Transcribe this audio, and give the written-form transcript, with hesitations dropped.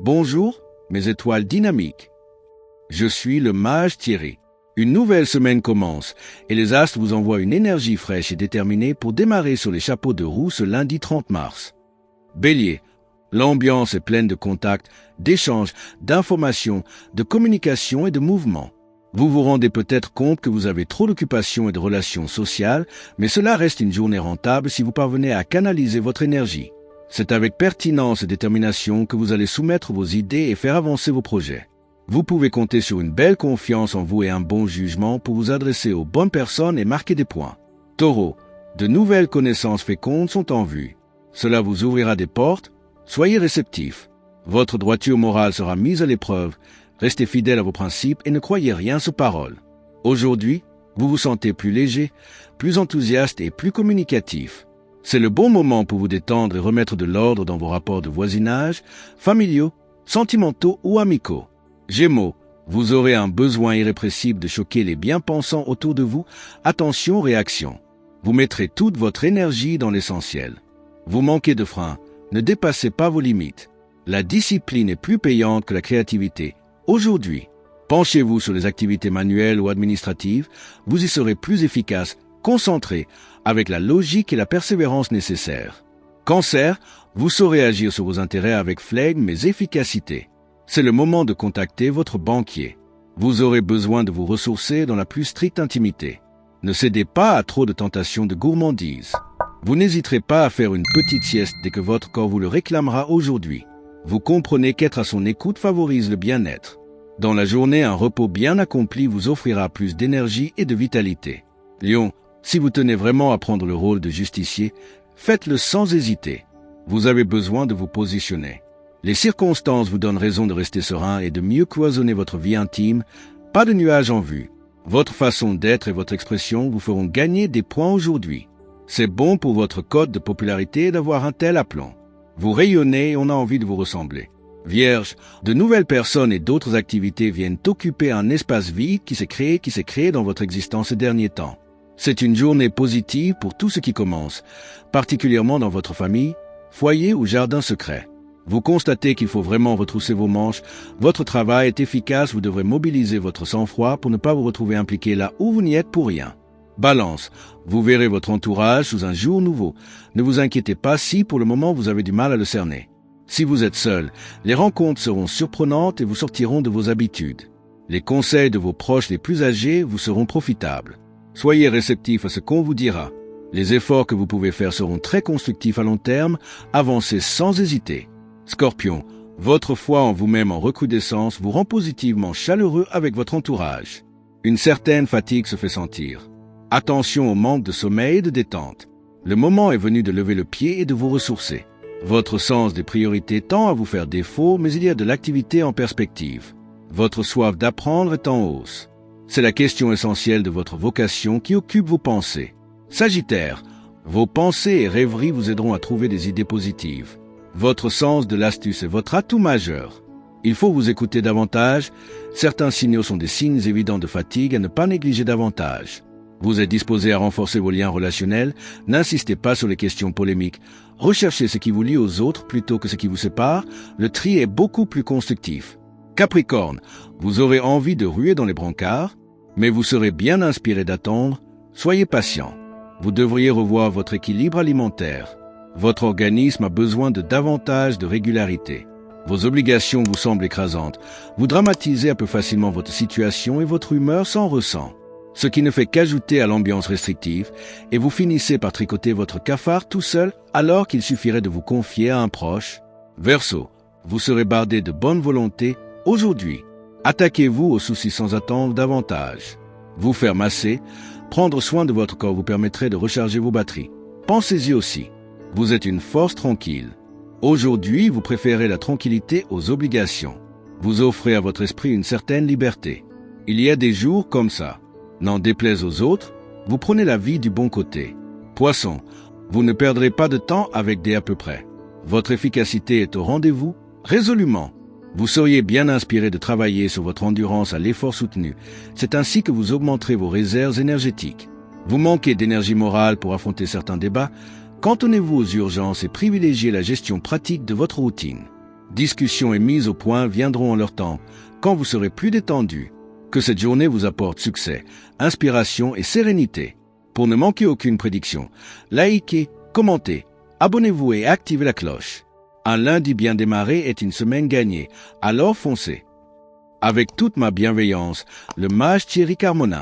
Bonjour, mes étoiles dynamiques. Je suis le mage Thierry. Une nouvelle semaine commence et les astres vous envoient une énergie fraîche et déterminée pour démarrer sur les chapeaux de roue ce lundi 30 mars. Bélier, l'ambiance est pleine de contacts, d'échanges, d'informations, de communication et de mouvements. Vous vous rendez peut-être compte que vous avez trop d'occupations et de relations sociales, mais cela reste une journée rentable si vous parvenez à canaliser votre énergie. C'est avec pertinence et détermination que vous allez soumettre vos idées et faire avancer vos projets. Vous pouvez compter sur une belle confiance en vous et un bon jugement pour vous adresser aux bonnes personnes et marquer des points. Taureau, de nouvelles connaissances fécondes sont en vue. Cela vous ouvrira des portes. Soyez réceptif. Votre droiture morale sera mise à l'épreuve. Restez fidèle à vos principes et ne croyez rien sur parole. Aujourd'hui, vous vous sentez plus léger, plus enthousiaste et plus communicatif. C'est le bon moment pour vous détendre et remettre de l'ordre dans vos rapports de voisinage, familiaux, sentimentaux ou amicaux. Gémeaux, vous aurez un besoin irrépressible de choquer les bien-pensants autour de vous. Attention, réaction. Vous mettrez toute votre énergie dans l'essentiel. Vous manquez de frein. Ne dépassez pas vos limites. La discipline est plus payante que la créativité. Aujourd'hui, penchez-vous sur les activités manuelles ou administratives. Vous y serez plus efficace, concentré, avec la logique et la persévérance nécessaires. Cancer, vous saurez agir sur vos intérêts avec flegme mais efficacité. C'est le moment de contacter votre banquier. Vous aurez besoin de vous ressourcer dans la plus stricte intimité. Ne cédez pas à trop de tentations de gourmandise. Vous n'hésiterez pas à faire une petite sieste dès que votre corps vous le réclamera aujourd'hui. Vous comprenez qu'être à son écoute favorise le bien-être. Dans la journée, un repos bien accompli vous offrira plus d'énergie et de vitalité. Lion, si vous tenez vraiment à prendre le rôle de justicier, faites-le sans hésiter. Vous avez besoin de vous positionner. Les circonstances vous donnent raison de rester serein et de mieux cloisonner votre vie intime. Pas de nuages en vue. Votre façon d'être et votre expression vous feront gagner des points aujourd'hui. C'est bon pour votre code de popularité d'avoir un tel aplomb. Vous rayonnez et on a envie de vous ressembler. Vierge, de nouvelles personnes et d'autres activités viennent occuper un espace vide qui s'est créé dans votre existence ces derniers temps. C'est une journée positive pour tout ce qui commence, particulièrement dans votre famille, foyer ou jardin secret. Vous constatez qu'il faut vraiment retrousser vos manches, votre travail est efficace, vous devrez mobiliser votre sang-froid pour ne pas vous retrouver impliqué là où vous n'y êtes pour rien. Balance, vous verrez votre entourage sous un jour nouveau. Ne vous inquiétez pas si pour le moment vous avez du mal à le cerner. Si vous êtes seul, les rencontres seront surprenantes et vous sortiront de vos habitudes. Les conseils de vos proches les plus âgés vous seront profitables. Soyez réceptifs à ce qu'on vous dira. Les efforts que vous pouvez faire seront très constructifs à long terme. Avancez sans hésiter. Scorpion, votre foi en vous-même en recrudescence vous rend positivement chaleureux avec votre entourage. Une certaine fatigue se fait sentir. Attention au manque de sommeil et de détente. Le moment est venu de lever le pied et de vous ressourcer. Votre sens des priorités tend à vous faire défaut, mais il y a de l'activité en perspective. Votre soif d'apprendre est en hausse. C'est la question essentielle de votre vocation qui occupe vos pensées. Sagittaire, vos pensées et rêveries vous aideront à trouver des idées positives. Votre sens de l'astuce est votre atout majeur. Il faut vous écouter davantage. Certains signaux sont des signes évidents de fatigue à ne pas négliger davantage. Vous êtes disposé à renforcer vos liens relationnels. N'insistez pas sur les questions polémiques. Recherchez ce qui vous lie aux autres plutôt que ce qui vous sépare. Le tri est beaucoup plus constructif. Capricorne, vous aurez envie de ruer dans les brancards, mais vous serez bien inspiré d'attendre. Soyez patient. Vous devriez revoir votre équilibre alimentaire. Votre organisme a besoin de davantage de régularité. Vos obligations vous semblent écrasantes. Vous dramatisez un peu facilement votre situation et votre humeur s'en ressent. Ce qui ne fait qu'ajouter à l'ambiance restrictive, et vous finissez par tricoter votre cafard tout seul alors qu'il suffirait de vous confier à un proche. Verseau, vous serez bardé de bonne volonté aujourd'hui. Attaquez-vous aux soucis sans attendre davantage. Vous faire masser, prendre soin de votre corps vous permettrait de recharger vos batteries. Pensez-y aussi. Vous êtes une force tranquille. Aujourd'hui, vous préférez la tranquillité aux obligations. Vous offrez à votre esprit une certaine liberté. Il y a des jours comme ça. N'en déplaise aux autres, vous prenez la vie du bon côté. Poisson, vous ne perdrez pas de temps avec des à peu près. Votre efficacité est au rendez-vous, résolument. Vous seriez bien inspiré de travailler sur votre endurance à l'effort soutenu. C'est ainsi que vous augmenterez vos réserves énergétiques. Vous manquez d'énergie morale pour affronter certains débats. Cantonnez-vous aux urgences et privilégiez la gestion pratique de votre routine. Discussions et mises au point viendront en leur temps, quand vous serez plus détendu. Que cette journée vous apporte succès, inspiration et sérénité. Pour ne manquer aucune prédiction, likez, commentez, abonnez-vous et activez la cloche. Un lundi bien démarré est une semaine gagnée, alors foncez. Avec toute ma bienveillance, le mage Thierry Carmona.